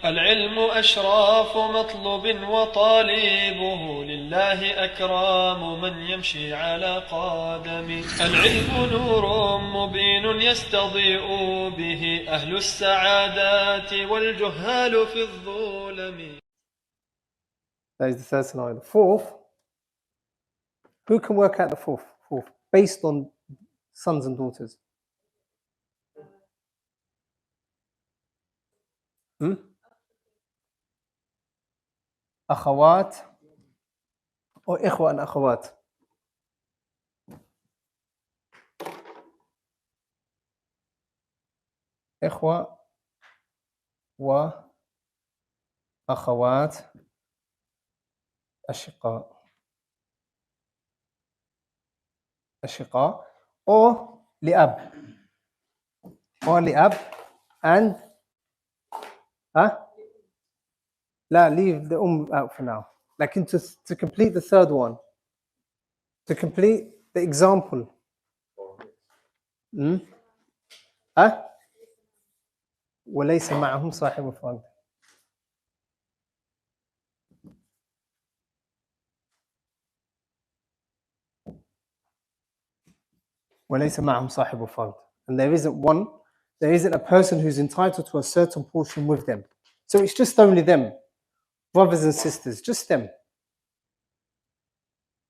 العلم أشراف مطلوب وطالبه لله أكرام من يمشي على قدم. العلم نور مبين يستضيء به أهل السعادات والجهال في الظلم. That is the third scenario. The fourth, who can work out the fourth based on sons and daughters? أخوات or إخوة and أخوات. إخوة وأخوات أشقاء or لأب and لا, leave the out for now. Like to complete the third one, to complete the example. وليس معهم صاحب فرد. وليس معهم صاحب فرد. And there isn't a person who's entitled to a certain portion with them. So it's just only them, brothers and sisters, just them.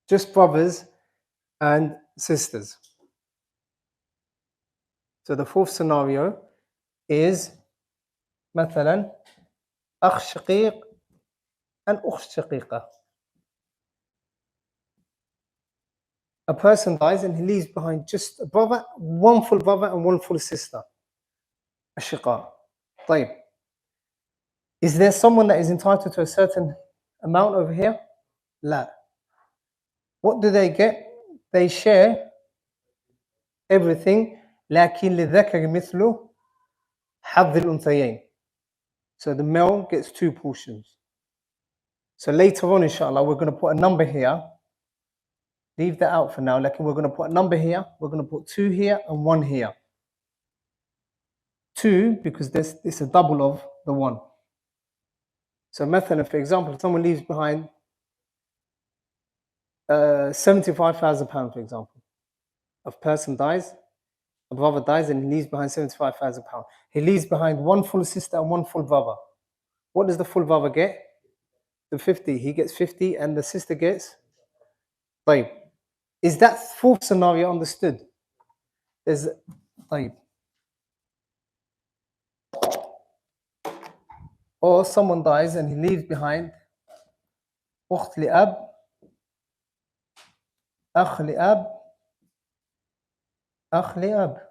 Just brothers and sisters. So the fourth scenario is مثلا أخ شقيق and أخت شقيقة. A person dies and he leaves behind just a brother, one full brother and one full sister. الشقاء. طيب. Is there someone that is entitled to a certain amount over here? لا. What do they get? They share everything. لكن للذكر مثل حظ الأنثيين. So the male gets 2 portions. So later on, inshallah, we're going to put a number here. Leave that out for now. Like we're going to put a number here. We're going to put 2 here and 1 here. 2 because this is a double of the 1. So مثلا, for example, if someone leaves behind £75,000, for example. A person dies, a brother dies, and he leaves behind £75,000. He leaves behind 1 full sister and 1 full brother. What does the full brother get? The 50. He gets 50 and the sister gets? طيب. Is that fourth scenario understood? طيب. Or someone dies and he leaves behind أخت لأب, أخ لأب.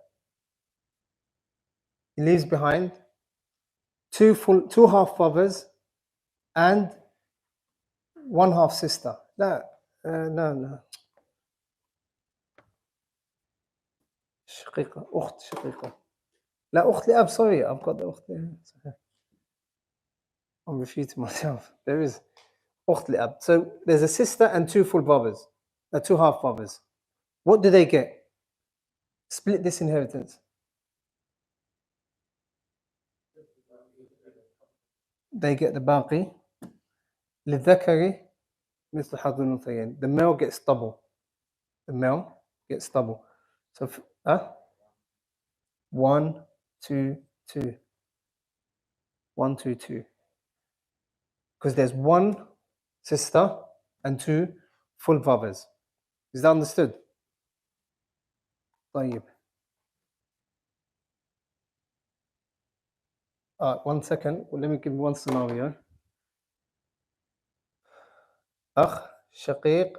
He leaves behind 2 half brothers and 1 half sister. No. شقيقة, أخت شقيقة. لا, أخت لأب, sorry, I've got the أخت. I'm refuting myself. There is أخت لأب. So there's a sister and 2 full brothers, 2 half brothers. What do they get? Split this inheritance. They get the باقي. للذكر مثل حظ الأنثيين. The male gets double. So 1, 2, 2. 1, 2, 2. Because there's 1 sister and 2 full brothers. Is that understood? طيب. 1 second. Well, let me give you 1 scenario. أخ شقيق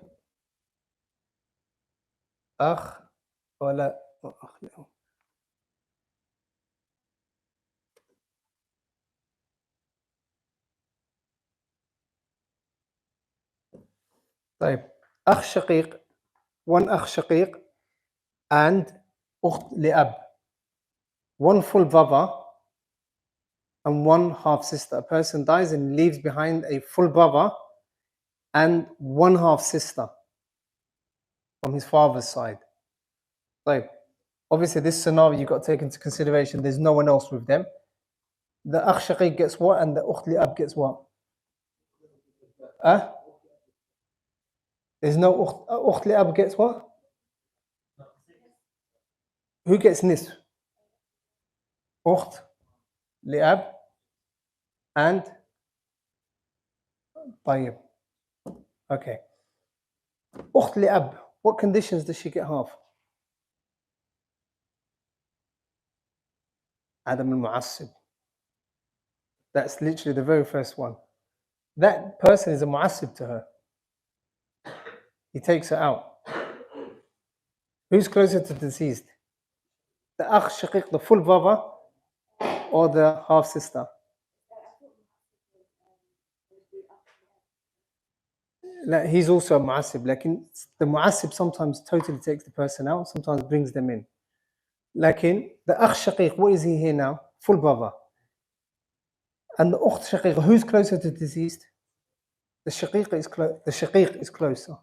أخ ولا أخ له. طيب. أخ شقيق, 1 أخ شقيق and أخت لأب. 1 full brother and 1 half sister. A person dies and leaves behind a full brother and 1 half sister from his father's side. Right. Obviously, this scenario you've got to take into consideration. There's no one else with them. The akh shaqiq gets what and the ukht li'ab gets what? There's no ukht li'ab gets what? Who gets nisf? Ukht li'ab and tayyib. Okay. Ukht li'ab, what conditions does she get half? Adam al-Mu'assib. That's literally the very first one. That person is a mu'assib to her. He takes her out. Who's closer to deceased? The akh shaqiq, the full brother, or the half sister? He's also a mu'assib. The mu'assib sometimes totally takes the person out, sometimes brings them in. The akh shaqiq, what is he here now? Full brother. And the ukht shaqiq, who's closer to deceased? The shaqiq is closer.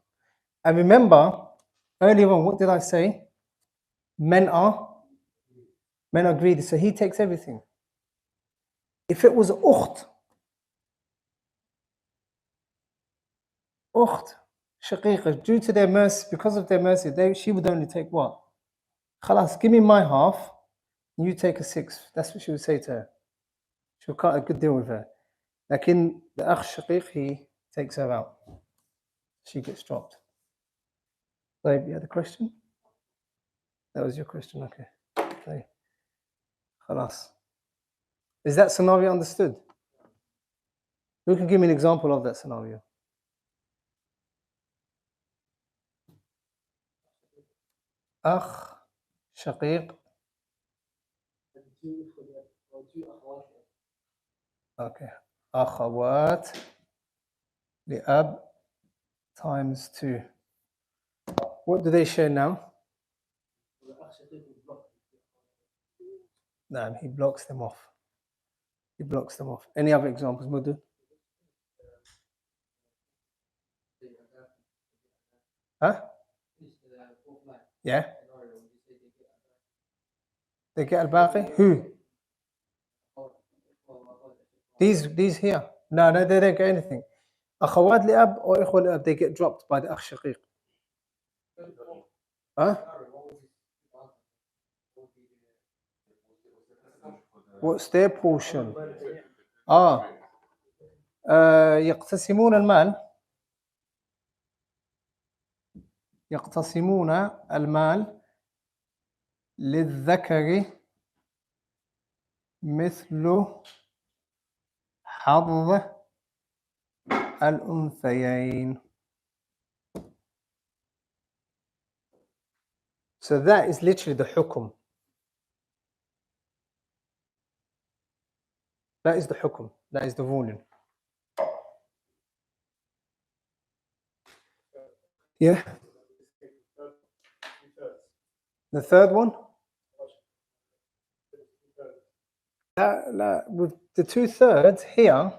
And remember, earlier on, what did I say? Men are greedy, so he takes everything. If it was ukht shaqiqa, due to their mercy, because of their mercy, she would only take what? Khalas, give me my half, you take a sixth. That's what she would say to her. She'll cut a good deal with her. In the akh shaqiq, he takes her out. She gets dropped. So you had a question? That was your question, okay. Okay. Khalas. Is that scenario understood? Who can give me an example of that scenario? Akh shaqiq. Okay. Akhawat li'ab times 2. What do they share now? No, he blocks them off. He blocks them off. Any other examples, Mudu? Huh? Yeah. They get al-baqi? Who? These here. No, they don't get anything. Akhawat li'ab or ikhwa li'ab, they get dropped by the akh shaqiq. Huh? What's their portion? يقتسمون المال للذكر مثل حظ الأنثيين. So that is literally the hukum. That is the hukum. That is the ruling. Yeah. The third one? With the 2/3 here,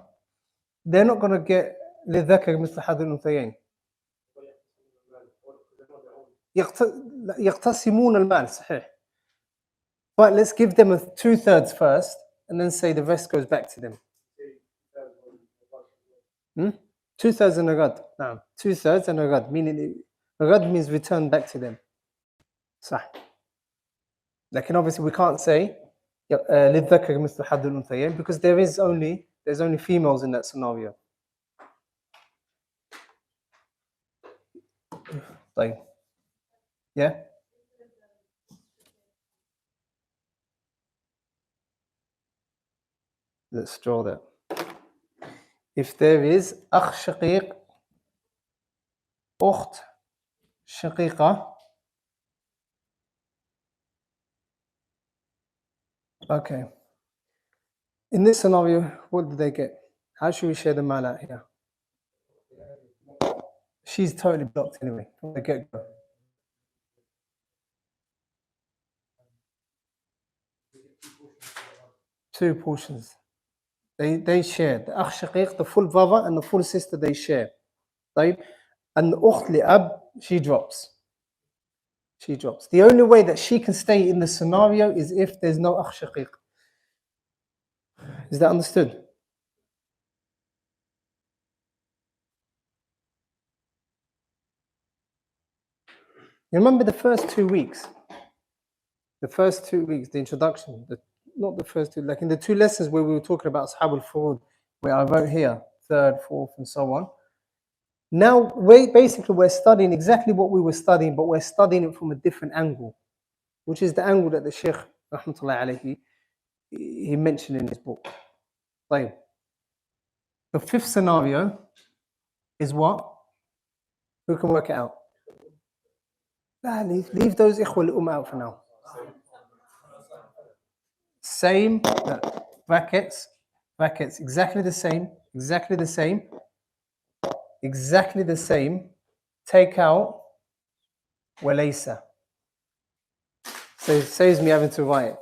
they're not going to get للذكر مثل حظ الأنثيين. يقتسمون المال صحيح. But let's give them a 2/3 first and then say the rest goes back to them. 2/3 and a rad. No, 2/3 and a rad, meaning rad means return back to them. صح. Obviously we can't say للذكر مثل حظ الأنثيين because there's only females in that scenario. طيب. Yeah. Let's draw that. If there is akh shaqiq, ukht shaqiqa. Okay. In this scenario, what do they get? How should we share the mal out here? She's totally blocked anyway. From the get-go. Two portions. They share. The akh shaqiq, the full brother and the full sister, they share. Right? And the ukht li'ab, she drops. She drops. The only way that she can stay in the scenario is if there's no akh shaqiq. Is that understood? You remember the first 2 weeks? The first 2 weeks, the introduction, not the first two, like in the 2 lessons where we were talking about Ashab al-Furud, where I wrote here, 3rd, 4th, and so on. Now, we're studying exactly what we were studying, but we're studying it from a different angle, which is the angle that the Shaykh, rahmatullahi alayhi, he mentioned in his book. Like, the 5th scenario is what? Who can work it out? Nah, leave those ikhwa out for now. Same, brackets, exactly the same, take out walaysa. So it saves me having to write.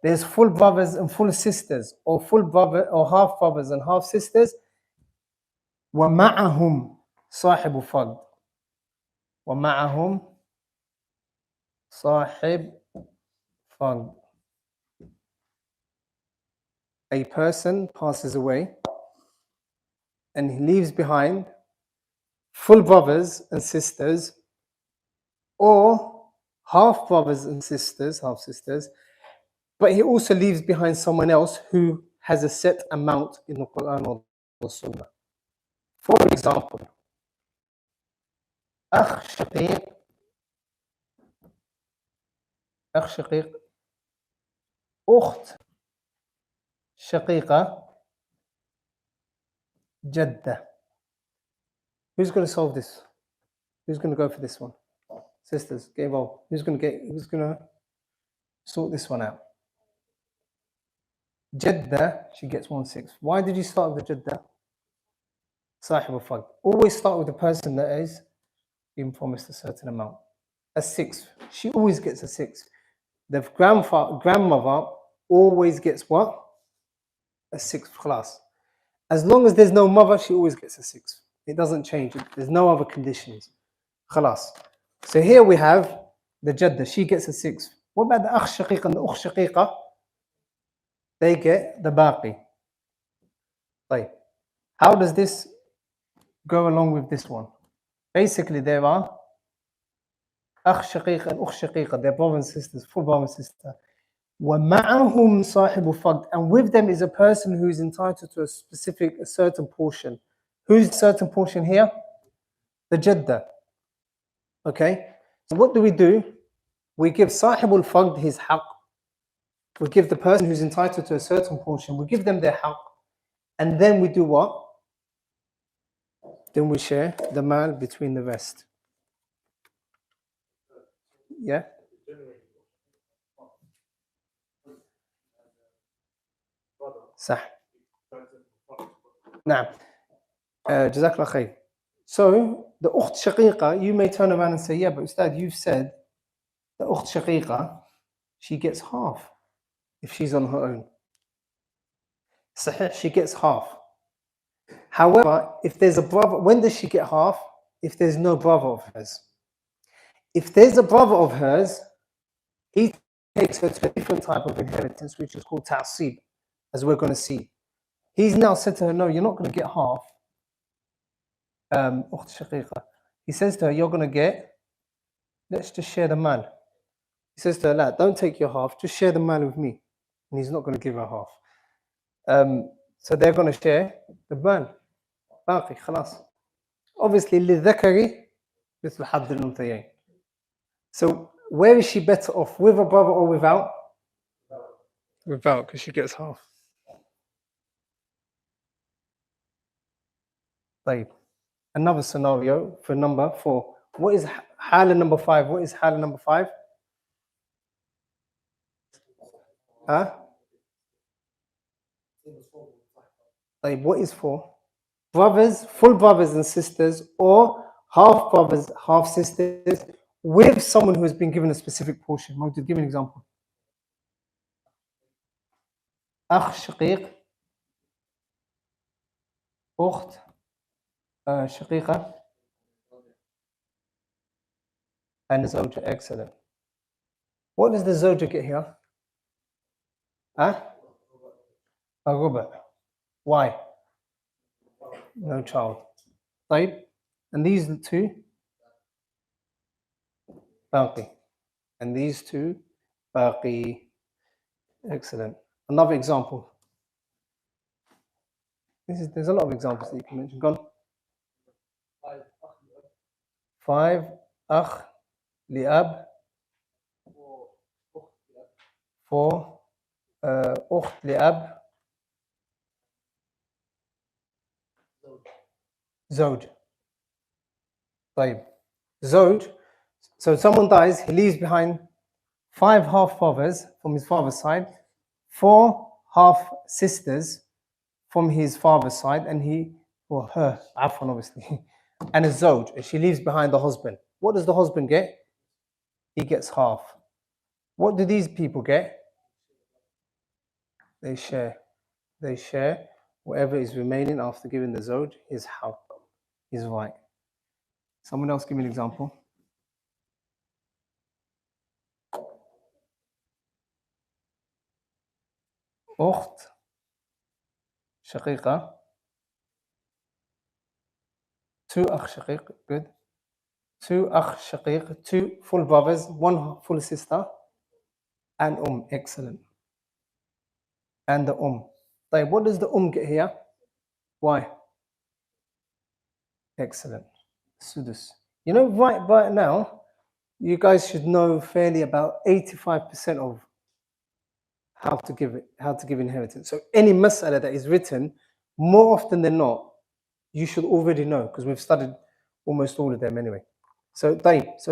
There's full brothers and full sisters, or full brother or half brothers and half sisters. وَمَعَهُمْ صَاحِبُ فَضْلٍ. وَمَعَهُمْ صَاحِبُ فَضْلٍ. A person passes away and he leaves behind full brothers and sisters, or half brothers and sisters, half sisters, but he also leaves behind someone else who has a set amount in the Quran or the Sunnah. For example, أخ شقيق, أخت شقيقة, جدة. Who's going to solve this? Who's going to go for this one? Sisters, get involved. Who's going to sort this one out? Jadda, she gets 1/6. Why did you start with the Jadda? Sahib al-Fard. Always start with the person that is being promised a certain amount. A 6th. She always gets a 6th. The grandmother always gets what? A 6th class. As long as there's no mother, she always gets a 6th. It doesn't change. There's no other conditions. Khalas. So here we have the Jadda. She gets a 6th. What about the Akh Shaqiqa and the Ukh Shaqiqa? They get the Baqi. Like, how does this go along with this one? Basically, there are Akh Shaqiqa and Ukh Shaqiqa. They're brother and sisters, full brother and sister. وَمَعَهُمْ صَاحِبُ فَضْلٍ. And with them is a person who is entitled to a certain portion. Who's the certain portion here? The Jadda. Okay? So what do? We give Sahibul Fard his haqq. We give the person who's entitled to a certain portion, we give them their haqq. And then we do what? Then we share the mal between the rest. Yeah? صح. نعم. جزاك الله خير. So, the Ukht Shaqiqa, you may turn around and say, yeah, but Ustad, you've said the Ukht Shaqiqa, she gets half if she's on her own. Sahih, she gets half. However, if there's a brother, when does she get half? If there's no brother of hers. If there's a brother of hers, he takes her to a different type of inheritance, which is called ta'asib, as we're going to see. He's now said to her, no, you're not going to get half. Ukht Shaqiqa. He says to her, you're going to get, let's just share the mal. He says to her, la, don't take your half, just share the mal with me. And he's not going to give her half. So they're going to share the mal. Baqi, khalas. Obviously, لِلذَّكَرِ مِثْلُ حَظِّ الْأُنْثَيَيْنِ. So where is she better off, with a brother or without? Without, because she gets half. طيب. Another scenario for number 4. What is hala number 5? What is hala number 5? Huh? طيب, what is 4? Brothers, full brothers and sisters, or half brothers, half sisters, with someone who has been given a specific portion. Mawjud, give an example. Akh shaqiq, ukht shaqiqa, and zawja. Excellent. What does the zawja get here? Huh? الربع. Why? No child. طيب. And these two? باقي. And these two? باقي. Excellent. Another example. There's a lot of examples that you can mention. Go on. 5 أخ لأب. 4 أخت لأب. زوج. طيب. زوج. So someone dies, he leaves behind 5 half brothers from his father's side, 4 half sisters from his father's side, and he, or her, afwan obviously, and a zoj, and she leaves behind the husband. What does the husband get? He gets half. What do these people get? They share. They share whatever is remaining after giving the zoj his half, his right. Someone else give me an example. أخت شقيقة. 2 أخ شقيق. Good. 2 أخ شقيق. 2 full brothers. 1 full sister. And excellent. And the طيب, what does the get here? Why? Excellent. Sudus. You know, right now, you guys should know fairly about 85% of how to give inheritance. So any mas'ala that is written, more often than not, you should already know, because we've studied almost all of them anyway. So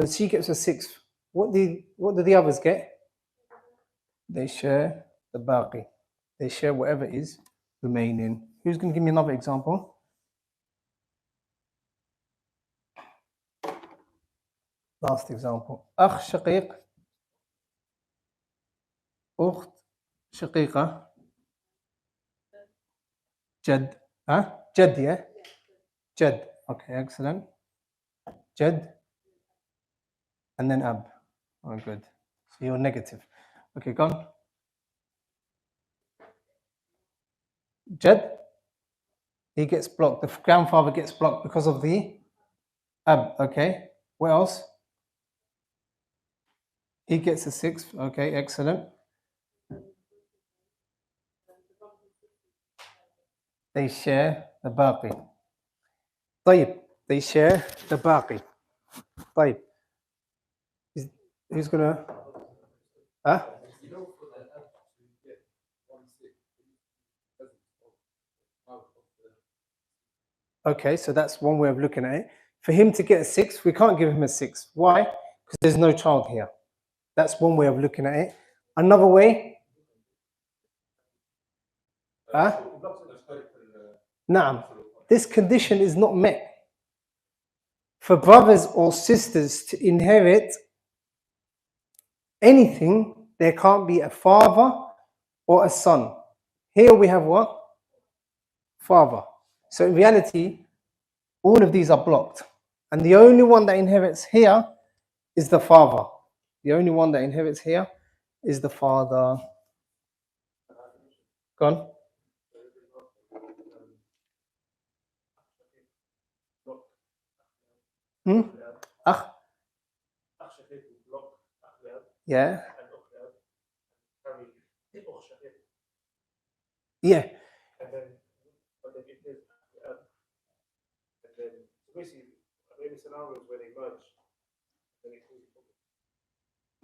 she gets a 6. What do the others get? They share the baqi. They share whatever is remaining. Who's going to give me another example? Last example. أخ شقيق. أخت شقيقة. جد. جد, yeah? جد. Okay, excellent. جد. And then ab. Oh, good. So you're negative. Okay, go on. Jed. He gets blocked. The grandfather gets blocked because of the ab. Okay. What else? He gets a 6. Okay, excellent. They share the baqi. طيب. They share the baqi. طيب. Who's gonna? Okay, so that's one way of looking at it. For him to get a 6, we can't give him a 6. Why? Because there's no child here. That's one way of looking at it. Another way. Naam. This condition is not met. For brothers or sisters to inherit anything, there can't be a father or a son. Here we have what? Father. So in reality, all of these are blocked. And the only one that inherits here is the father. The only one that inherits here is the father. Gone? Akh? Yeah. Yeah.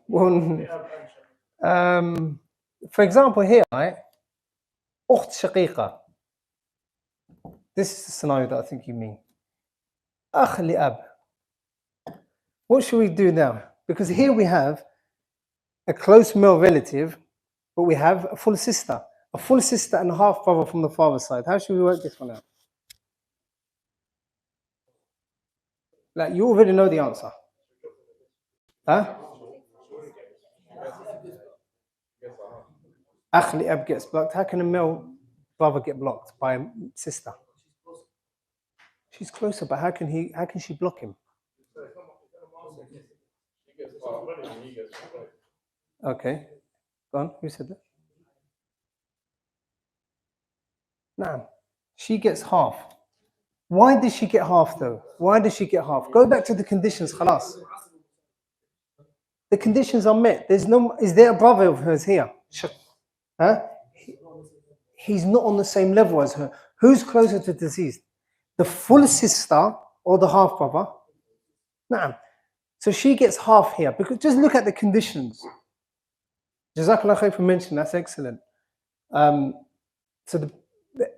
Well, for example, here, right? أخت شقيقة. This is the scenario that I think you mean. أخ لأب. What should we do now? Because here we have a close male relative, but we have a full sister and a half brother from the father's side. How should we work this one out? Like, you already know the answer. أخ لأب gets blocked. How can a male brother get blocked by a sister? She's closer, but how can she block him? Okay. Go on. Who said that? Naam. She gets half. Why does she get half though? Why does she get half? Go back to the conditions, khalas. The conditions are met. There's no, is there a brother of hers here? Huh? He's not on the same level as her. Who's closer to deceased? The full sister or the half brother? Naam. So she gets half here because just look at the conditions. Jazakallah khair for mentioning, that's excellent. So the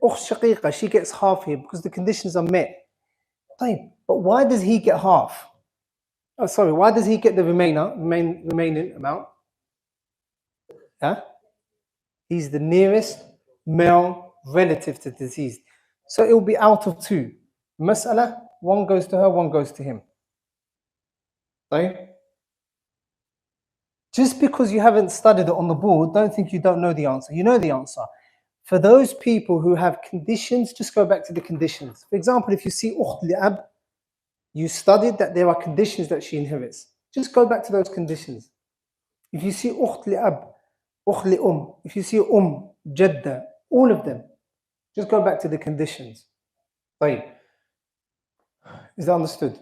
ukh shaqiqa, she gets half here because the conditions are met. But why does he get half? Oh, sorry, why does he get the remaining amount? Huh? He's the nearest male relative to deceased. So it will be out of two. Mas'ala, one goes to her, one goes to him. Right? Just because you haven't studied it on the board, don't think you don't know the answer. You know the answer. For those people who have conditions, just go back to the conditions. For example, if you see ukht li'ab, you studied that there are conditions that she inherits. Just go back to those conditions. If you see ukht li'ab, ukht li'um, if you see jadda, all of them, just go back to the conditions. Right. Is that understood?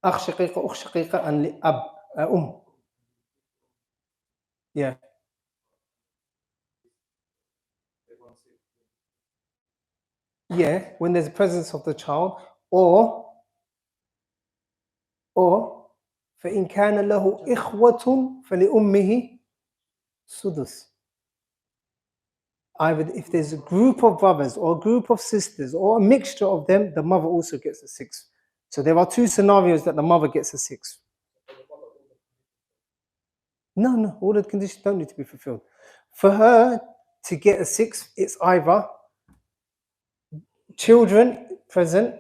Akh shaqiqa, ukh shaqiqa, and li'ab, Yeah. Yeah, when there's a presence of the child, or فإن كان له إخوة فلأمه سدس. Either if there's a group of brothers or a group of sisters or a mixture of them, the mother also gets a sixth. So there are two scenarios that the mother gets a sixth. No, all the conditions don't need to be fulfilled. For her to get a sixth, it's either children present,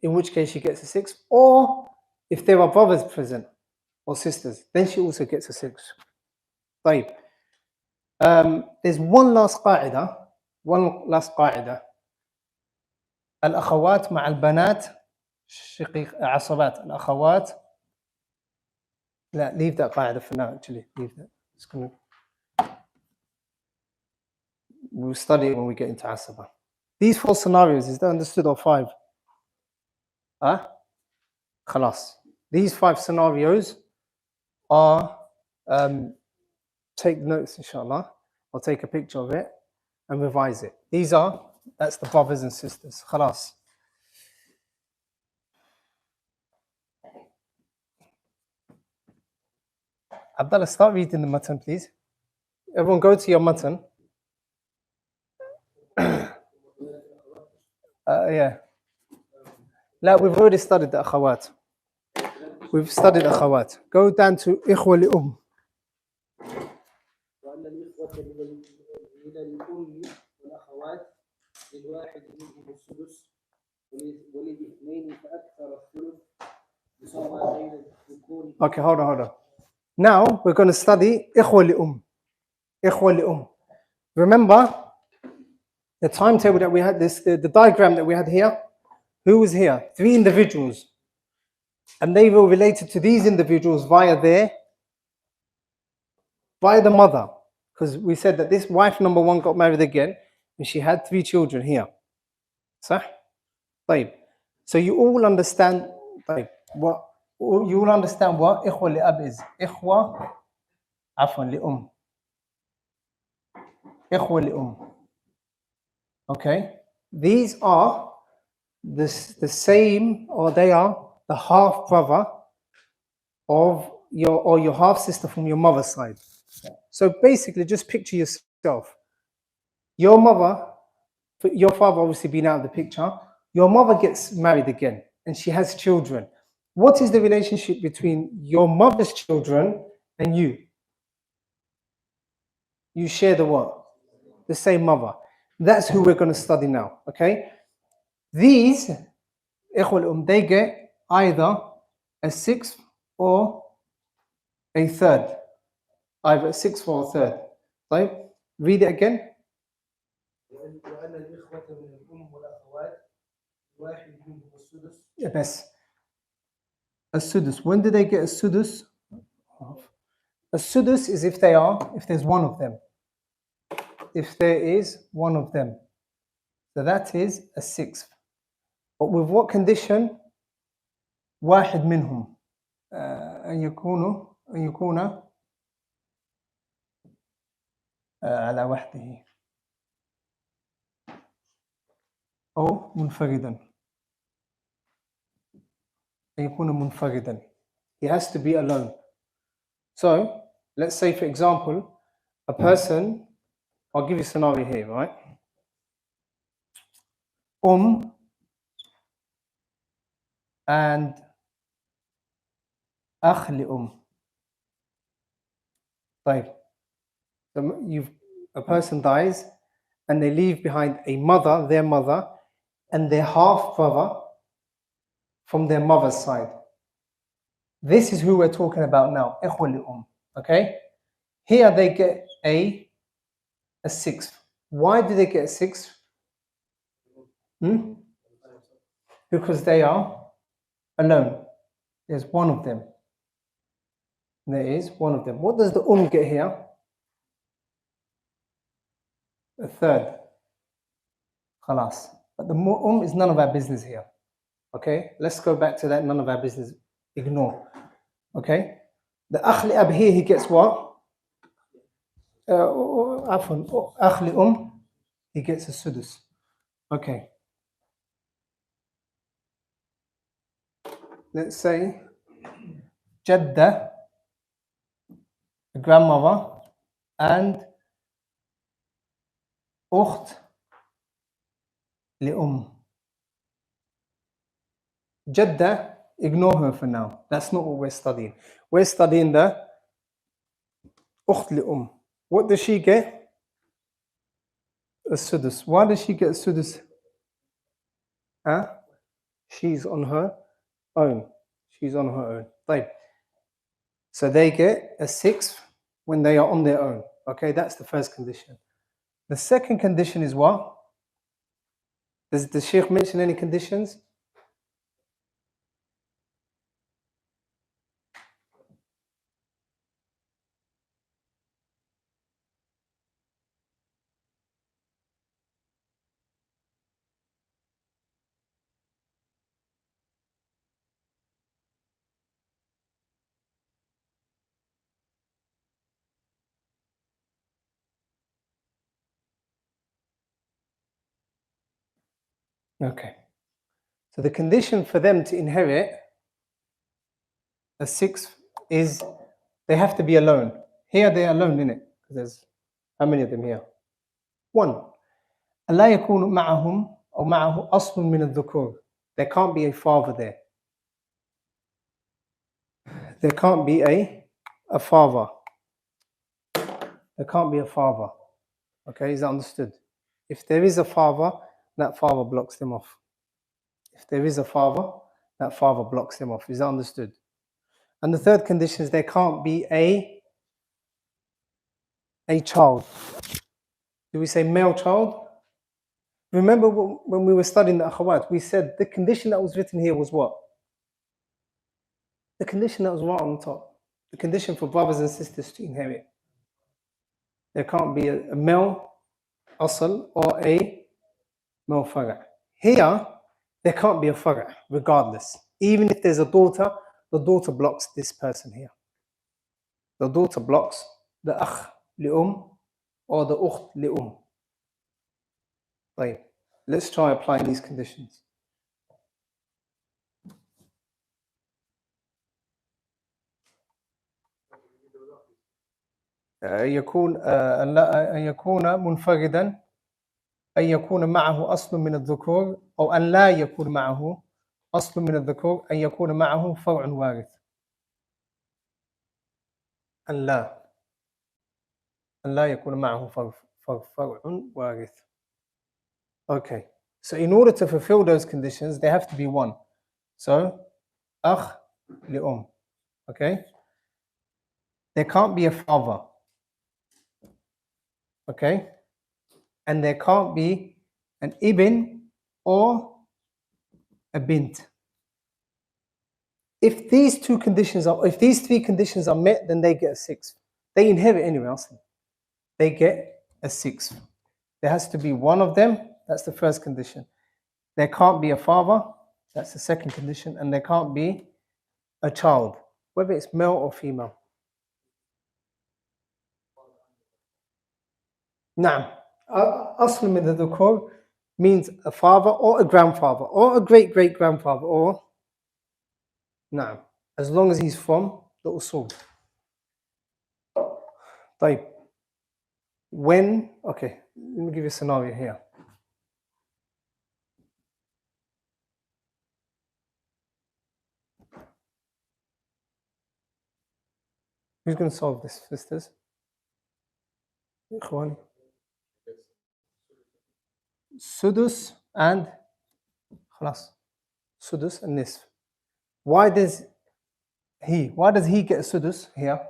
in which case she gets a sixth, or if there are brothers present or sisters, then she also gets a sixth. طيب. There's one last قاعدة. الأخوات مع البنات شقيق عصبات. الأخوات لا, leave that قاعدة for now, actually. Leave that. It's gonna... We'll study it when we get into عصبة. These 4 scenarios, is that understood, or 5? خلاص. These 5 scenarios are, take notes, inshallah. I'll take a picture of it and revise it. That's the brothers and sisters. خلاص. Abdullah, start reading the matan, please. Everyone go to your matan. Yeah. No, we've already studied the akhawat. We've studied akhawat. Go down to ikhwa li'um. Okay, hold on. Now we're going to study ikhwa li'um. Remember the timetable that we had, the diagram that we had here? Who was here? 3 individuals. And they were related to these individuals via the mother. Because we said that this wife number 1 got married again and she had 3 children here. صح؟ طيب. So you all understand what إخوة لأب is. إخوة عفوا لأم. إخوة لأم. Okay? These are the same, or they are the half brother of your half sister from your mother's side. So basically, just picture yourself. Your mother, your father obviously being out of the picture, your mother gets married again and she has children. What is the relationship between your mother's children and you? You share the what? The same mother. That's who we're going to study now, okay? These, they get either a 6th or a 3rd. Either a 6th or a 3rd. Right? Read it again. Yes. A sudus. When do they get a sudus? A sudus is if there's one of them. If there is one of them. So that is a sixth. But with what condition? واحد منهم أن يكون على وحده أو منفردا. أن يكون منفردا. He has to be alone. So let's say, for example, a person, I'll give you a scenario here, right? And أخ لأم. طيب. So a person dies and they leave behind a mother, their mother, and their half brother from their mother's side. This is who we're talking about now. إخوة لأم. Okay? Here they get a sixth. Why do they get a sixth? Because they are alone. There's one of them. There is one of them. What does the get here? A third. Khalas. But the is none of our business here. Okay? Let's go back to that. None of our business. Ignore. Okay? The akh li ab here, he gets what? Akh li he gets a sudus. Okay. Let's say Jadda, the grandmother, and Ukht li Jadda, ignore her for now. That's not what we're studying. We're studying the Ukht li What does she get? A sudus. Why does she get a sudus? She's on her own. She's on her own. Right. So they get a sixth when they are on their own. Okay, that's the first condition. The second condition is what? Does the Sheikh mention any conditions? Okay. So the condition for them to inherit a sixth is they have to be alone. Here they are alone, innit? There's how many of them here? One. ألا يكون معهم أو معه أصل من الذكور. There can't be a father there. There can't be a father. There can't be a father. Okay, is that understood? If there is a father, that father blocks them off. If there is a father, that father blocks them off. Is that understood? And the third condition is there can't be a child. Do we say male child? Remember when we were studying the akhawat, we said the condition that was written here was what? The condition that was right on the top. The condition for brothers and sisters to inherit. There can't be a male asl or a male fara'. Here, there can't be a fara' regardless. Even if there's a daughter, the daughter blocks this person here. The daughter blocks the akh li or the ukht li Right. Let's try applying these conditions. يكون منفردا أن يكون معه أصل من الذكور أو أن لا يكون معه أصل من الذكور أن يكون معه فرع وارث أن لا يكون معه فرع وارث. Okay, so in order to fulfill those conditions, they have to be one. So, أخ لأم. Okay, there can't be a father. Okay, and there can't be an ibn or a bint. If these three conditions are met, then they get a sixth. they inherit anyway, أصلا. They get a sixth. There has to be one of them, that's the first condition. There can't be a father, that's the second condition, and there can't be a child, whether it's male or female. نعم. أصل من الذكور means a father or a grandfather or a great-great-grandfather or نعم, as long as he's from the usul. طيب. When, okay, let me give you a scenario here. Who's going to solve this, sisters? إخواني. Sudus and خلاص. Sudus and Nisf. Why does he get a Sudus here?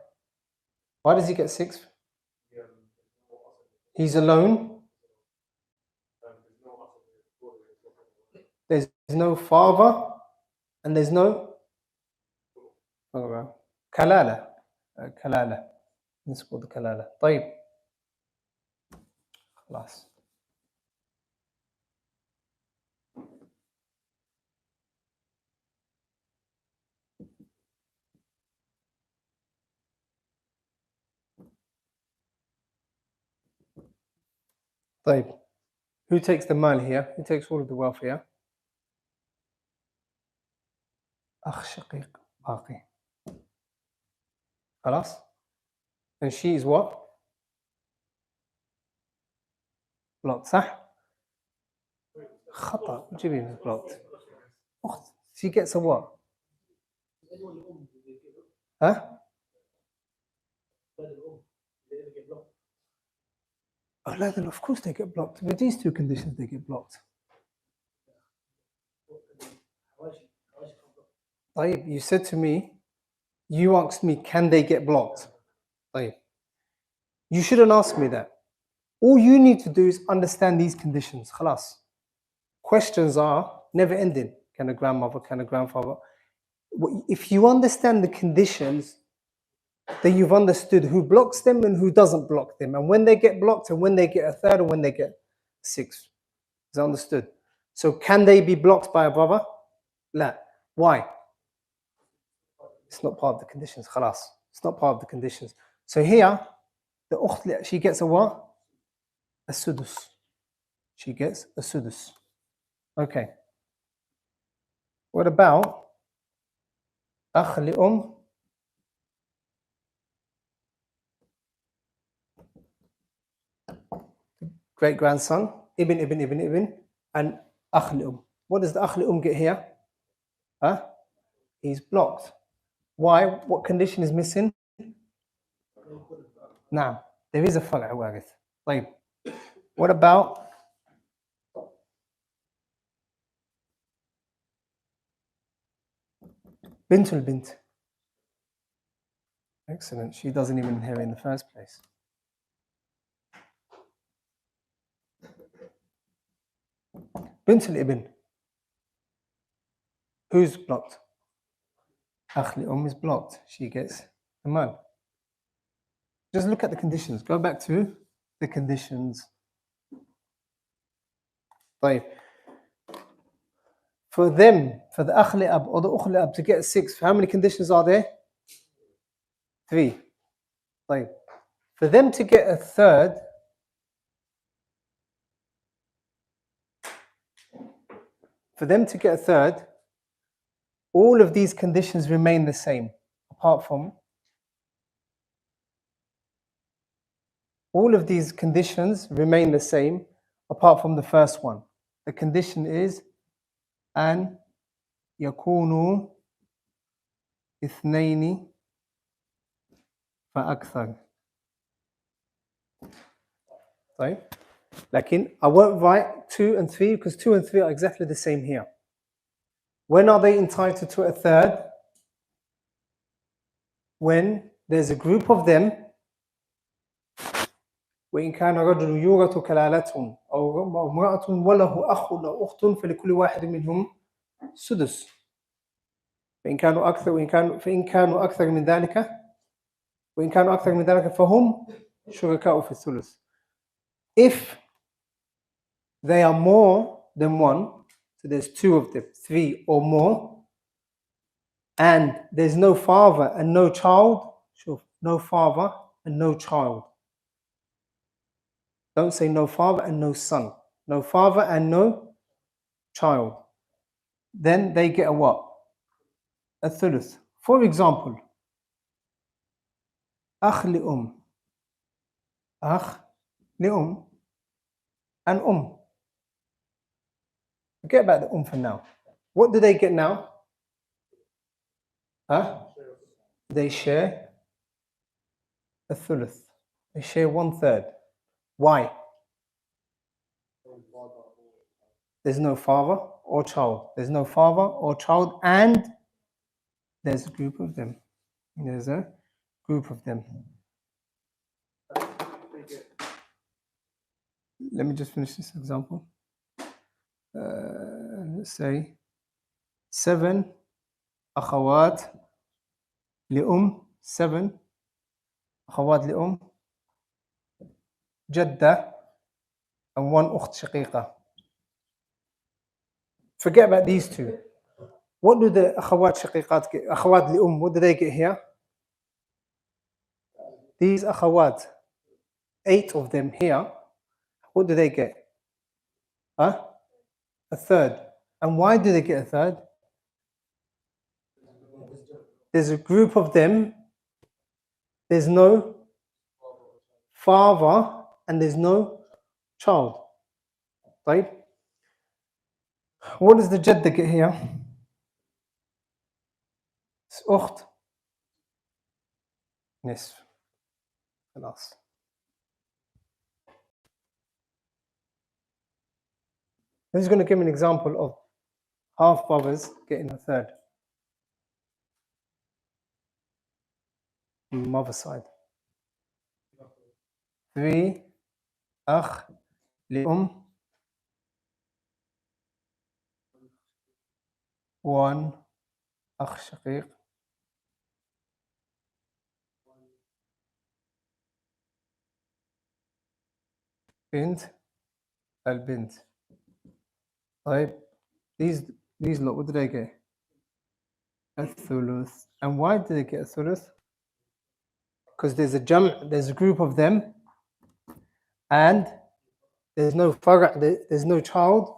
Why does he get sixth? He's alone. There's no father and there's no كلالة. كلالة. نسبة كلالة. طيب. خلاص. طيب. Who takes the mal here? Who takes all of the wealth here? أخ شقيق باقي. خلاص. And she is what? Blocked. صح؟ خطأ. What do you mean blocked? أخت. She gets a what? Huh? Oh, then of course they get blocked. With these two conditions, they get blocked. طيب, you said to me, you asked me, can they get blocked? طيب. You shouldn't ask me that. All you need to do is understand these conditions. خلاص. Questions are never ending. Can a grandmother, can a grandfather? If you understand the conditions, then you've understood who blocks them and who doesn't block them, and when they get blocked and when they get a third and when they get sixth. Is that understood? So can they be blocked by a brother? لا. Why? It's not part of the conditions. خلاص. It's not part of the conditions. So here, the أخت, she gets a what? A sudus. She gets a sudus. Okay. What about أخ لأم? Great grandson, ibn, and أخ لأم. What does the أخ لأم get here? Huh? He's blocked. Why? What condition is missing? نعم. There is a فرع وارث. طيب. What about بنت البنت? Excellent. She doesn't even inherit in the first place. بنت الابن. Who's blocked? أخ لأم is blocked. She gets the mal. Just look at the conditions. Go back to the conditions. طيب. For them, for the أخ لأب or the أخ لأب to get six, how many conditions are there? 3. طيب. For them to get a third, all of these conditions remain the same, apart from the first one. The condition is أن يكونوا اثنين فأكثر. طيب. لكن I won't write 2 and 3 because 2 and 3 are exactly the same here. When are they entitled to a third? When there's a group of them, وإن كان رجل يورث كلالة أو امرأة وله أخ أو أخت فلكل واحد منهم سدس. فإن كانوا أكثر من ذلك وإن كانوا أكثر من ذلك فهم شركاء في الثلث. If they are more than one, so there's two of them, three or more, and there's no father and no child, sure, no father and no child. Don't say no father and no son. No father and no child. Then they get a what? A thuluth. For example, أخ لأم. أخ لأم and Forget about the for now. What do they get now? Huh? They share a thuluth. They share 1/3. Why? There's no father or child. There's no father or child, and there's a group of them. There's a group of them. Let me just finish this example. Let's say 7 أخوات لأم 7 أخوات لأم جدة and 1 أخت شقيقة. Forget about these two. What do the أخوات شقيقات get? أخوات لأم, what do they get here? These أخوات, 8 of them here, what do they get? Huh? A third. And why do they get a third? There's a group of them, there's no father and there's no child. Right? What does the Jadda get here? It's أخت نصف. خلاص. This is going to give me an example of half brothers getting a third. On the mother side. 3 أخ لأم 1 أخ شقيق بنت البنت. طيب these lot, what did they get? A thuluth. And why did they get a thuluth? Because there's a there's a group of them, and there's no farq, there's no child.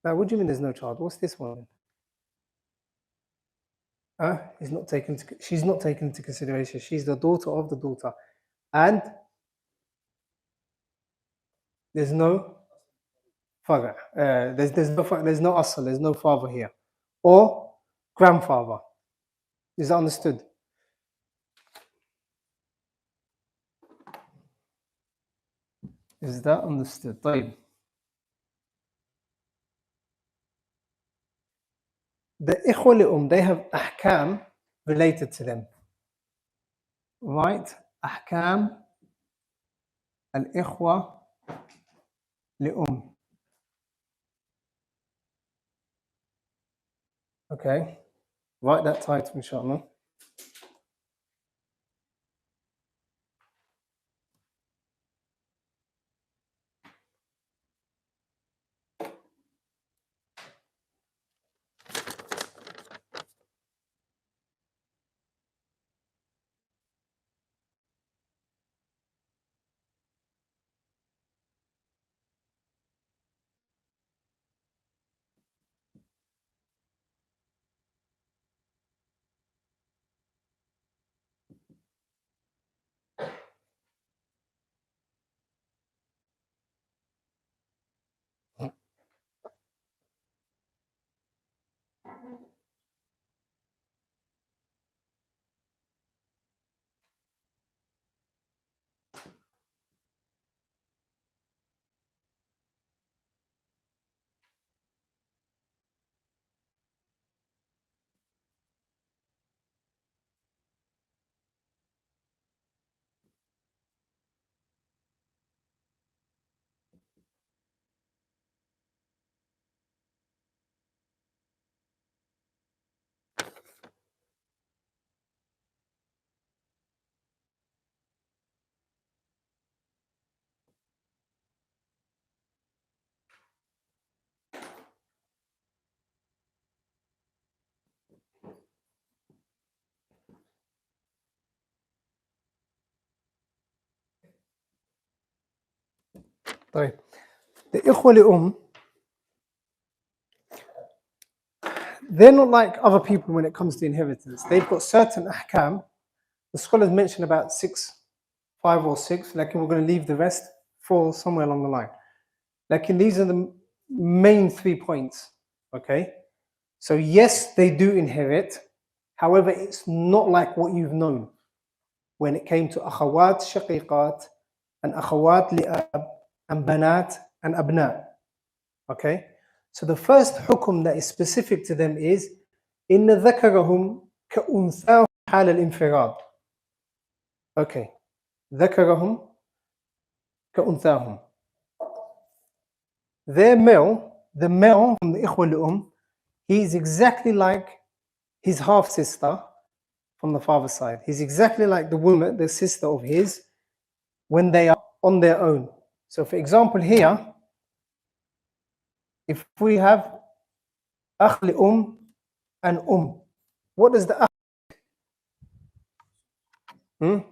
Now, what do you mean there's no child? What's this one? She's not taken into consideration. She's the daughter of the daughter, and there's no farq. There's no asl. There's no father here, or grandfather. Is that understood? Is that understood? طيب. The إخوة لأم, they have أحكام related to them. Right? أحكام الإخوة لأم. Okay. Write that title, inshallah. طيب. The إخوة لأم, they're not like other people when it comes to inheritance. They've got certain ahkam. The scholars mention about 5 or 6, like we're going to leave the rest for somewhere along the line. Like these are the main 3 points, okay? So yes, they do inherit. However, it's not like what you've known when it came to akhawat shaqiqat and akhawat li'ab and banat and abna, okay? So the first hukum that is specific to them is inna dhakarahum ka'unthahu hal al-infirad. Okay, dhakarahum ka'unthahum. Their male, the male from the ikhwa li'um, he's exactly like his half sister from the father's side. He's exactly like the woman, the sister of his, when they are on their own. So for example here, if we have akh li'um and what does the akh?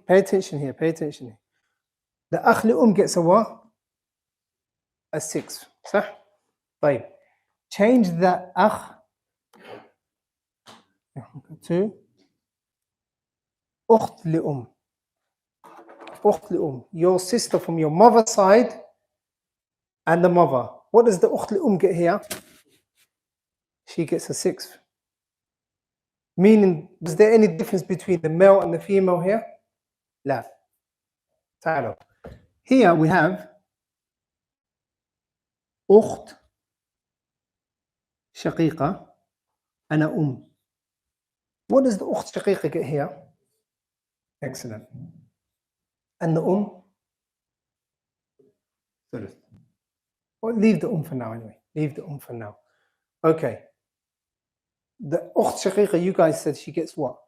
Pay attention here, pay attention here. The akh li'um gets a what? A 6. صح؟ طيب. Change the akh to ukht li'um. Ukht li'um. Your sister from your mother's side and the mother. What does the ukht li'um get here? She gets a 6. Meaning, is there any difference between the male and the female here? لا. تعالوا. Here we have أخت شقيقة أنا What does the أخت شقيقة get here? Excellent. And the ثلث. Well, leave the for now anyway. Leave the for now. Okay. The أخت شقيقة, you guys said she gets what?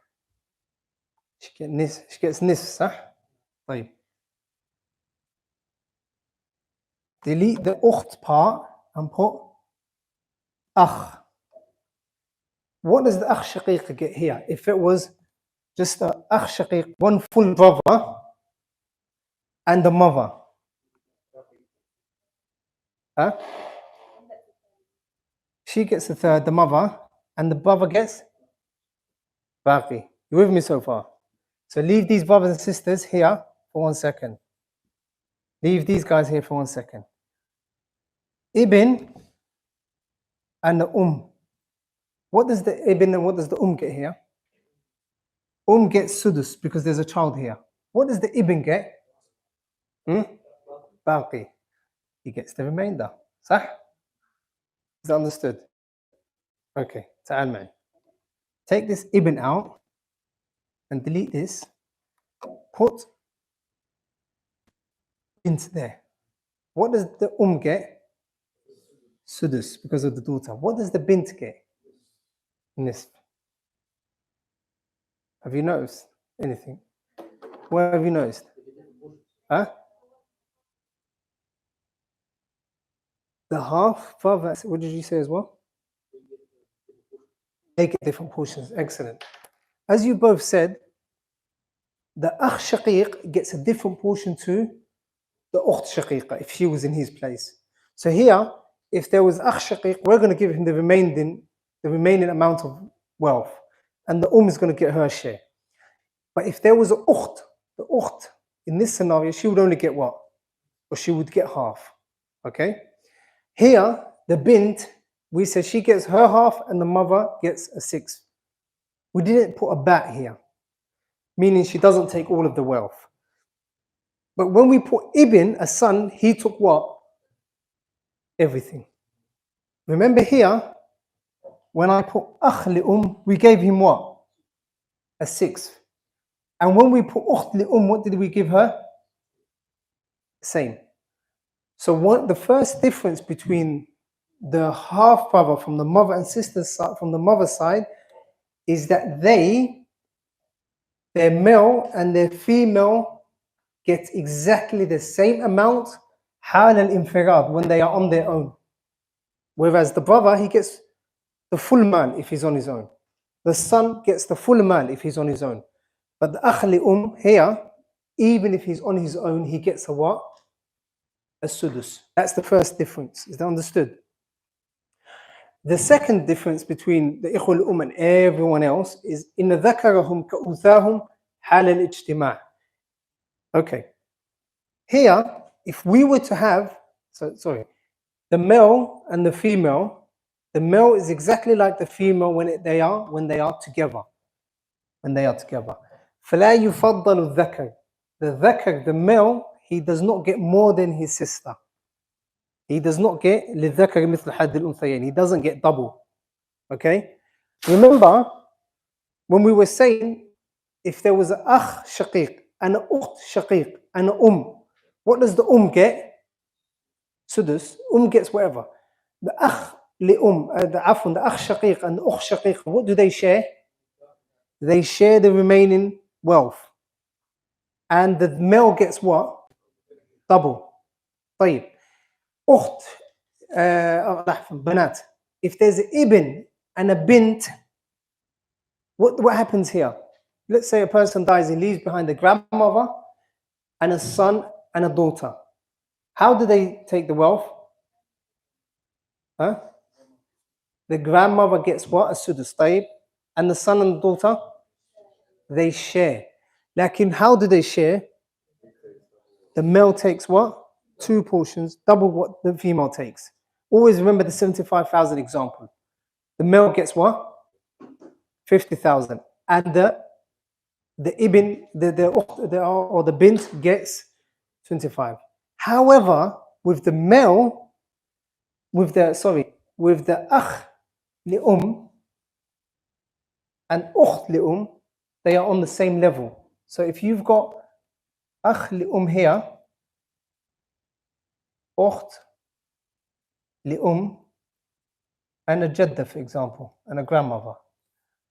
She gets nis, صح? طيب. Delete the ukht part and put akh. What does the akh shaqiq get here? If it was just a akh shaqiq, one full brother and the mother. Huh? She gets a third, the mother, and the brother gets baqi. You with me so far? So leave these brothers and sisters here for 1 second. Leave these guys here for 1 second. Ibn and the What does the ibn and what does the get here? Gets sudus because there's a child here. What does the ibn get? Baqi. He gets the remainder. صح? Is that understood? Okay. تعال معي. Take this ibn out and delete this. Put into there. What does the get? Sudus because of the daughter. What does the bint get? Nisf. Have you noticed anything? What have you noticed? Huh? The half brother, what did you say as well? They get different portions. Excellent. As you both said, the akh shaqiq gets a different portion to the ukht shaqiqa if she was in his place. So here, if there was akh shaqiq, we're going to give him the remaining amount of wealth, and the is going to get her share. But if there was an ukht, the ukht in this scenario, she would only get what? Or she would get half. Okay? Here, the bint, we said she gets her half and the mother gets a 6. We didn't put a bat here, meaning she doesn't take all of the wealth. But when we put ibn, a son, he took what? Everything. Remember here, when I put akh li we gave him what? A 6. And when we put ukht li what did we give her? Same. So what the first difference between the half brother from the mother and sister's side, from the mother's side, is that their male and their female get exactly the same amount hal al-infirad when they are on their own. Whereas the brother, he gets the full mal if he's on his own. The son gets the full mal if he's on his own. But the akh li here, even if he's on his own, he gets a what? السدس. That's the first difference. Is that understood? The second difference between the إخوة الأم and everyone else is إن ذكرهم كأنثاهم حال الاجتماع. Okay. Here, if we were to have, the male and the female, the male is exactly like the female when they are together. When they are together. فلا يفضل الذكر. The ذكر, the male, he does not get more than his sister. He does not get للذكر مثل حد الأنثيين. He doesn't get double. Okay? Remember, when we were saying, if there was an أخ شقيق and an أخت شقيق and an what does the get? Sudus. Gets whatever. The أخ لأم, the أخ شقيق and the أخت شقيق, what do they share? They share the remaining wealth. And the male gets what? Double. طيب. أخت, بنات. If there's an ibn and a bint, what happens here? Let's say a person dies, he leaves behind a grandmother and a son and a daughter. How do they take the wealth? Huh? The grandmother gets what? A sudus. طيب. And the son and the daughter? They share. Lakin how do they share? The male takes what? 2 portions, double what the female takes. Always remember the 75,000 example. The male gets what? 50,000. And the ibn, the bint gets 25. However, with the male, with the akh li and ukht li they are on the same level. So if you've got akh li here, ukht li and a jadda, for example, and a grandmother.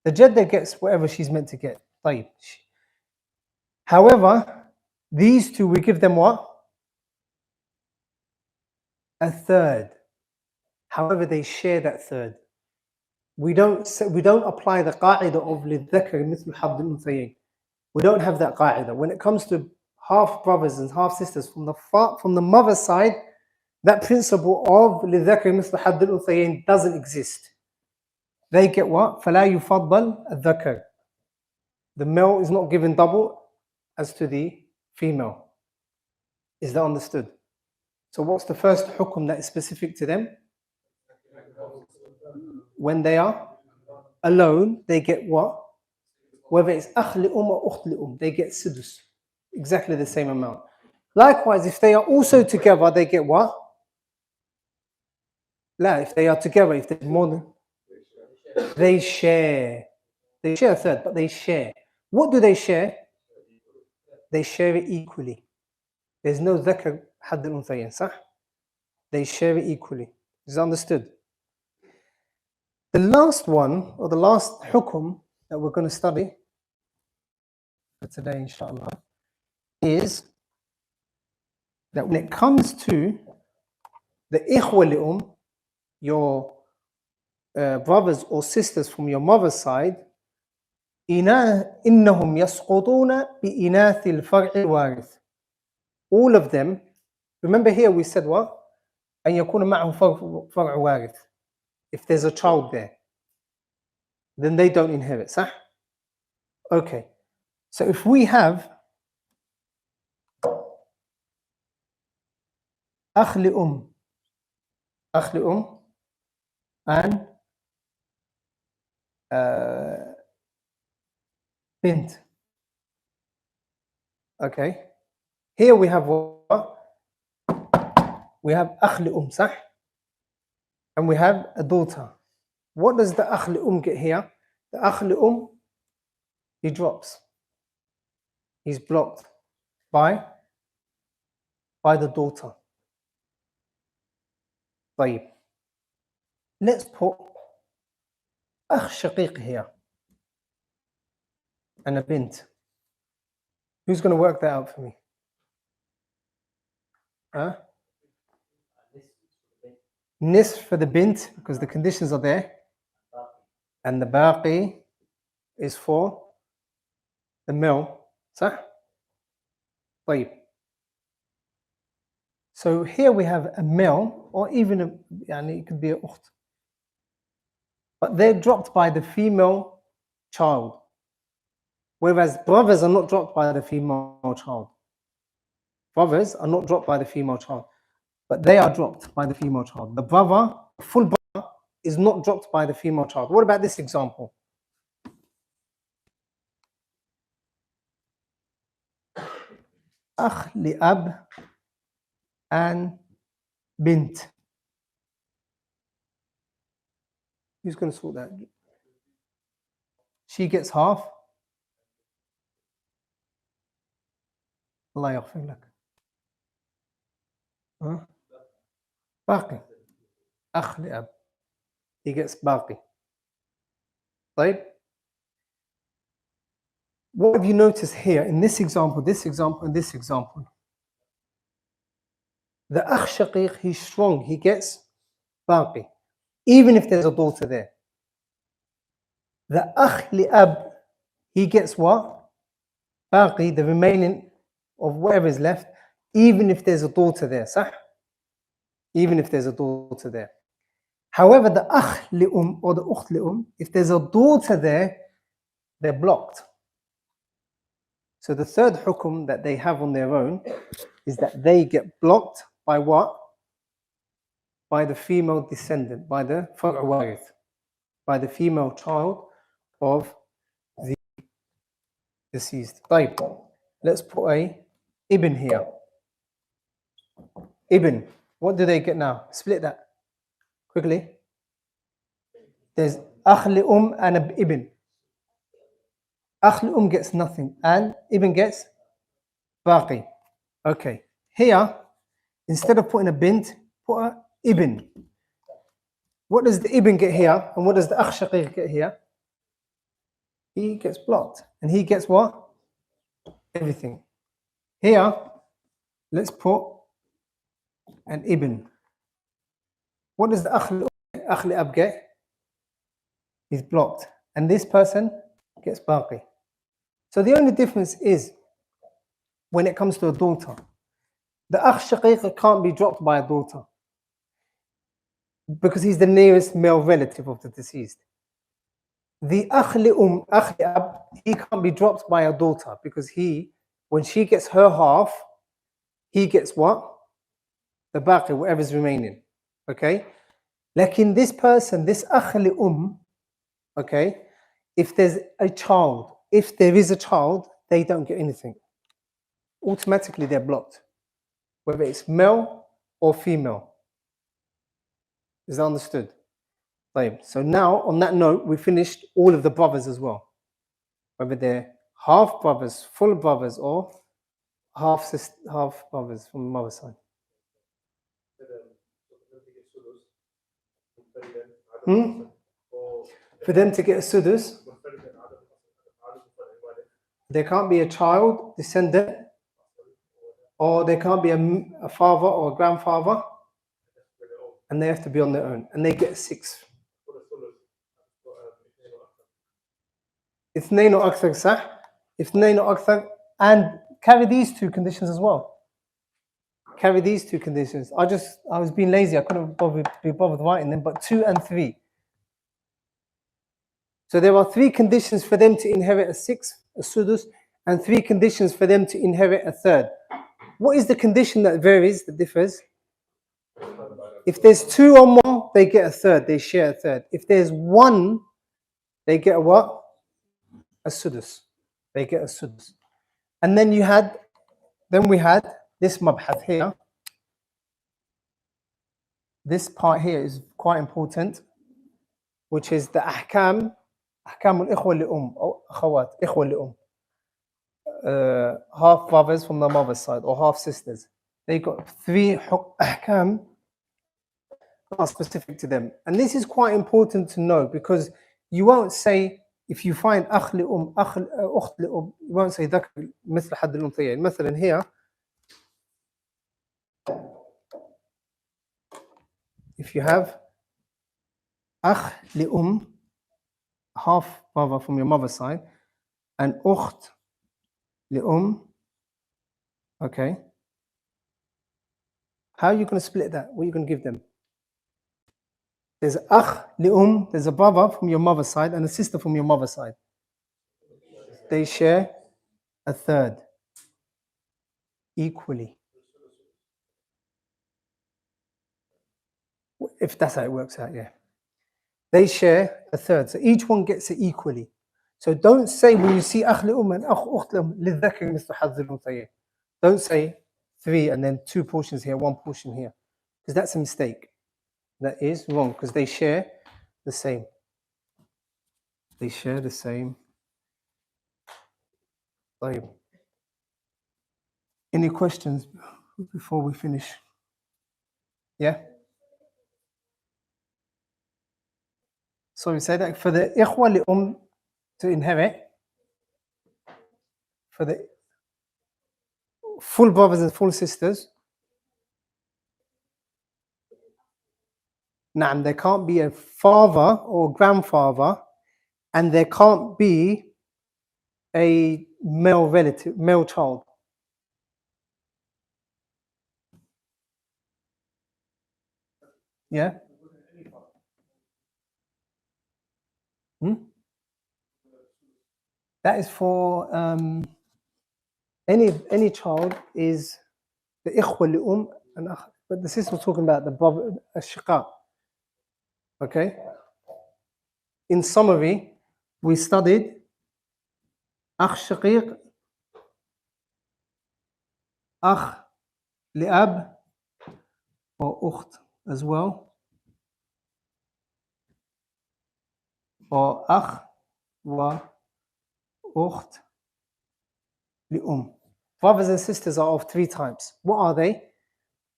The jadda gets whatever she's meant to get. طيب. However, these two, we give them what? A third. However, they share that third. We don't apply the qaida of للذكر مثل حظ الأنثيين. We don't have that qaida. When it comes to half brothers and half sisters from the mother's side, that principle of للذكر مثل حظ الأنثيين doesn't exist. They get what? فلا يفضل الذكر. The male is not given double as to the female. Is that understood? So what's the first hukum that is specific to them? When they are alone, they get what? Whether it's akh li or ukht li they get sudus. Exactly the same amount. Likewise, if they are also together, they get what? La, if they are together, if there's more than, they share. They share a third, but they share. What do they share? They share it equally. There's no dhakar hadd al-unthayayn, صح? They share it equally. Is that understood? The last one, or the last hukum that we're going to study for today, inshallah, is that when it comes to the ikhwa li your brothers or sisters from your mother's side, إنهم يسقطون بإناث الفرع الوارث. All of them, remember here we said what? أن يكون معهم فرع وارث. If there's a child there, then they don't inherit, صح? Okay. So if we have أخ لأم and bint. Okay. Here we have what? We have أخ لأم, صح? And we have a daughter. What does the أخ لأم get here? The أخ لأم, he drops. He's blocked by the daughter. طيب. Let's put أخ شقيق here and a bint. Who's going to work that out for me? Huh? Nisf for the bint, because the conditions are there. And the baqi is for the male. صح? طيب. So here we have a male, or even it could be a ukht, but they're dropped by the female child, whereas brothers are not dropped by the female child. Brothers are not dropped by the female child, but they are dropped by the female child. The brother, full brother, is not dropped by the female child. What about this example? Akh li ab and bint. Who's going to sort that? She gets half. Allah yaghfir lak. Baqi. Akh li ab. He gets baqi. Right? What have you noticed here in this example, and this example? The akh shaqiq, he's strong. He gets baqi, even if there's a daughter there. The akh li ab, he gets what? Baqi, the remaining of whatever is left, even if there's a daughter there. Sah? Even if there's a daughter there. However, the akh li or the ukht li if there's a daughter there, they're blocked. So the third hukum that they have on their own is that they get blocked by what? By the female descendant, by the far'u warith, by the female child of the deceased. Right. Let's put a ibn here. Ibn. What do they get now? Split that quickly. There's akh li and a ibn. Akh li gets nothing and ibn gets baqi. Okay. Here, instead of putting a bint, put a ibn. What does the ibn get here and what does the akh shaqiq get here? He gets blocked and he gets what? Everything. Here, let's put an ibn. What does the akh li ab get? He's blocked. And this person gets baqi. So the only difference is when it comes to a daughter. The akh shaqiq can't be dropped by a daughter because he's the nearest male relative of the deceased. The akh li ab, he can't be dropped by a daughter because when she gets her half, he gets what? The baqi, whatever's remaining. Okay? Like in this person, this akh li okay, if there's a child, if there is a child, they don't get anything. Automatically they're blocked, whether it's male or female. Is that understood? Right. So now, on that note, we finished all of the brothers as well, whether they're half brothers, full brothers, or half brothers from the mother side. For them to get a sudus, there can't be a child, descendant, or there can't be a father or a grandfather, and they have to be on their own, and they get 6. Ithnain or akthar, sah? Ithnain or akthar, and carry these 2 conditions as well. Carry these 2 conditions. I was being lazy. I couldn't be bothered writing them, but 2 and 3. So there are 3 conditions for them to inherit a 6th, a sudus, and 3 conditions for them to inherit a 3rd. What is the condition that varies, that differs? If there's 2 or more, they get a 3rd. They share a 3rd. If there's 1, they get a what? A sudus. They get a sudus. And then we had this mabhath here. This part here is quite important, which is the ahkam al-ikhwa li or akhawat, ikhwa li half brothers from the mother's side or half sisters. They got 3 ahkam are specific to them. And this is quite important to know because you won't say, if you find akh li ukht li you won't say ذكر مثل حد الأنثيين. مثلا here, if you have akh li half brother from your mother's side, and ukht li okay, How are you going to split that? What are you going to give them? There's akh li there's a brother from your mother's side and a sister from your mother's side. They share a third equally. If that's how it works out, yeah. They share a third. So each one gets it equally. So don't say when you see akh li and akh ukht lidhakar mithlu hadh al-unthayayn. Don't say 3 and then 2 portions here, 1 portion here. Because that's a mistake. That is wrong because they share the same. They share the same. Any questions before we finish? Yeah? Sorry, say that for the ikhwa li to inherit, for the full brothers and full sisters, Naam, there can't be a father or grandfather, and there can't be a male relative, male child. Yeah? That is for any child is the ikhwa li and akh, but the sister was talking about the brother, shiqaq. Okay? In summary, we studied akh shaqiq, akh li'ab, or ukht as well, or akh wa ukht li'um. Brothers and sisters are of 3 types. What are they?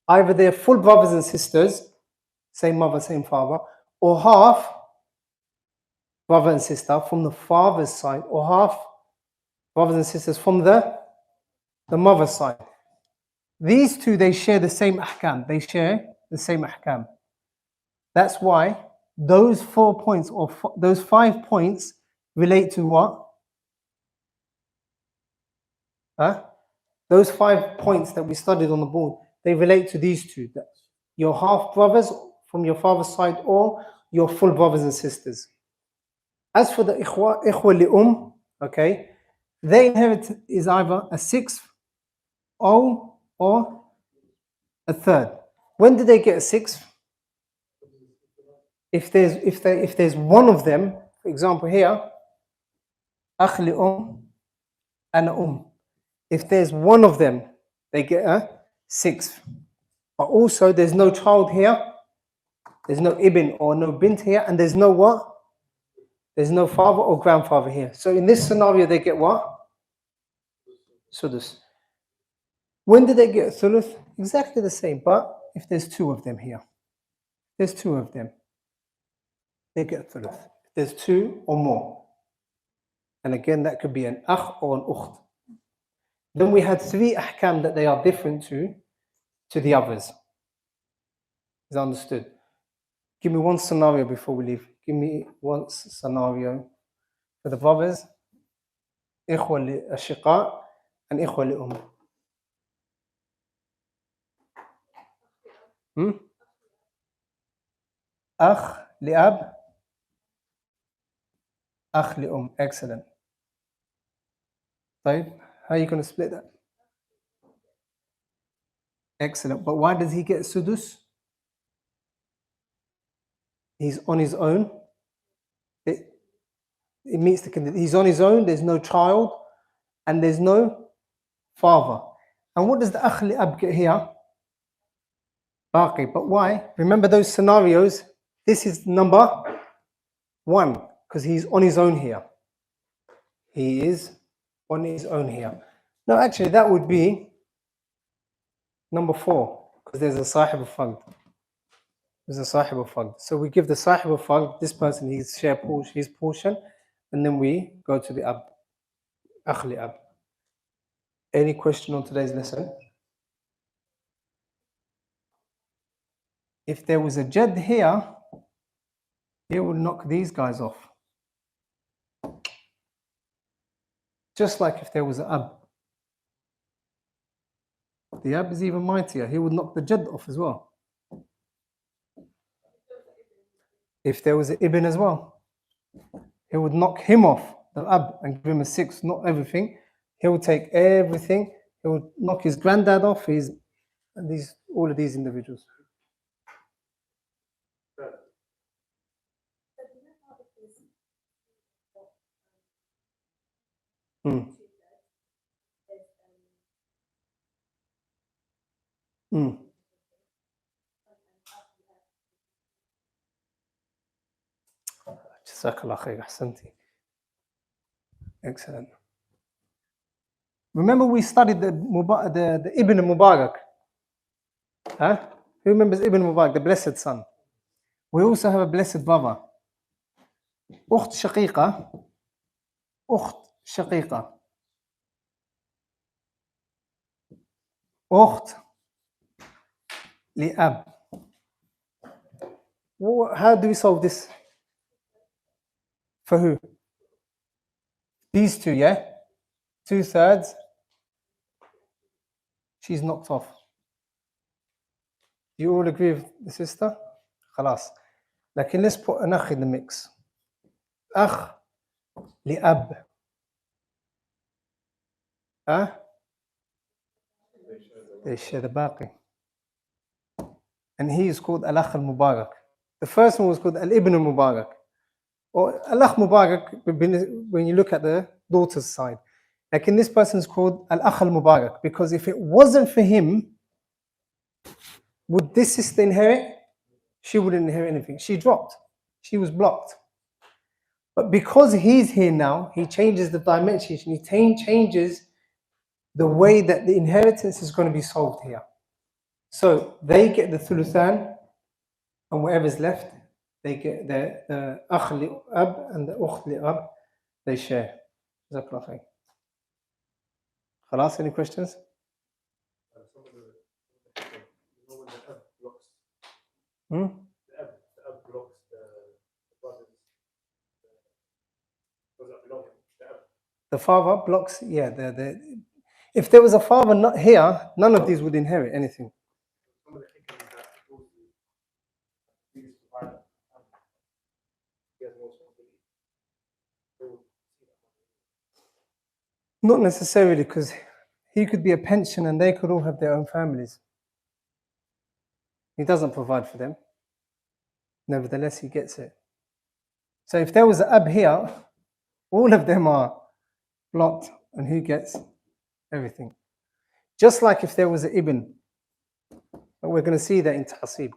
Either they're full brothers and sisters, same mother, same father, or half brother and sister from the father's side, or half brothers and sisters from the mother's side. These two, they share the same ahkam. They share the same ahkam. That's why those 4 points or those 5 points relate to what? Those 5 points that we studied on the board, they relate to these two. Your half brothers from your father's side or your full brothers and sisters. As for the ikhwa li okay, their inheritance is either a 6th or a third. When do they get a 6th? If there's one of them, for example here, akh li and if there's one of them, they get a 6th. But also there's no child here, there's no ibn or no bint here, and there's no what? There's no father or grandfather here. So in this scenario, they get what? Sudus. When do they get thuluth? Exactly the same, but if there's 2 of them here, there's 2 of them, they get thuluth. If there's 2 or more. And again, that could be an akh or an ukht. Then we had 3 ahkam that they are different to the others. Is understood? Give me one scenario before we leave. Give me one scenario for the brothers, ikhwa li ashiqa and ikhwa li Akh li ab, akh li Excellent. Right? How are you going to split that? Excellent. But why does he get sudus? He's on his own. It meets the condition. He's on his own. There's no child, and there's no father. And what does the akh li ab get here? Baqi. But why? Remember those scenarios. This is number 1 because he's on his own here. He is on his own here. No, actually, that would be number 4 because there's a sahib al-fard. There's a sahib al-fard. So we give the sahib al-fard, this person, his share his portion, and then we go to the ab, akh li ab. Any question on today's lesson? If there was a jad here, it would knock these guys off. Just like if there was an ab. The ab is even mightier. He would knock the jadd off as well. If there was an ibn as well, he would knock him off, the ab, and give him a 6, not everything. He would take everything. He would knock his granddad off, all of these individuals. Jazakallah khair, ahsanti. Excellent. Remember we studied the Ibn Mubarak. Huh? Who remembers Ibn Mubarak, the blessed son? We also have a blessed brother. Ukht shaqiqa. Ukht shaqiqa. Ukht li'ab. How do we solve this? For who? These two, yeah? 2/3. She's knocked off. Do you all agree with the sister? Khalas. Lakin let's put an akh in the mix. Akh li'ab. Huh? They share the baqi. And he is called Al-Akh al-Mubarak. The first one was called Al-Ibn al-Mubarak. Or Al-Akh Mubarak when you look at the daughter's side. Like in this person is called Al-Akh al-Mubarak because if it wasn't for him, would this sister inherit? She wouldn't inherit anything. She dropped. She was blocked. But because he's here now, he changes the dimension. He changes the way that the inheritance is going to be solved here. So they get the thuluthan, and whatever's left, they get the akh li-ab and the ukht li-ab, they share. Jazakallah khair. Khalas, any questions? The father blocks, yeah. If there was a father not here, none of these would inherit anything. Not necessarily, because he could be a pension and they could all have their own families. He doesn't provide for them. Nevertheless, he gets it. So if there was an ab here, all of them are blocked and who gets everything. Just like if there was an ibn. But we're going to see that in ta'asib.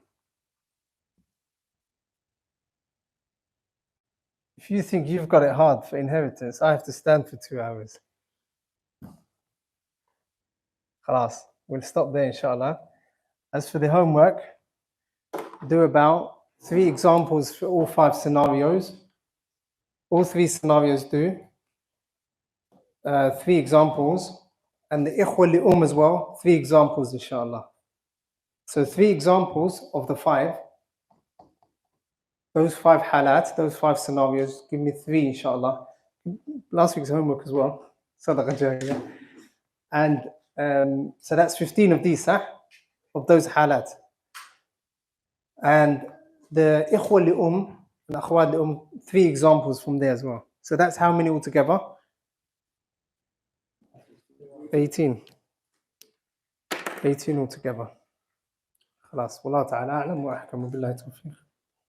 If you think you've got it hard for inheritance, I have to stand for 2 hours. Khalas, we'll stop there inshallah. As for the homework, do about 3 examples for all 5 scenarios. All 3 scenarios do. 3 examples. And the ikhwa li as well, 3 examples inshallah. So 3 examples of the 5. Those 5 halat, those 5 scenarios, give me 3 inshallah. Last week's homework as well. Sadaqah jariyah. And so that's 15 of these, of those halat. And the ikhwa li and akhwat li 3 examples from there as well. So that's how many altogether? 18. 18 altogether. خلاص والله تعالى أعلم وأحكم بالله التوفيق.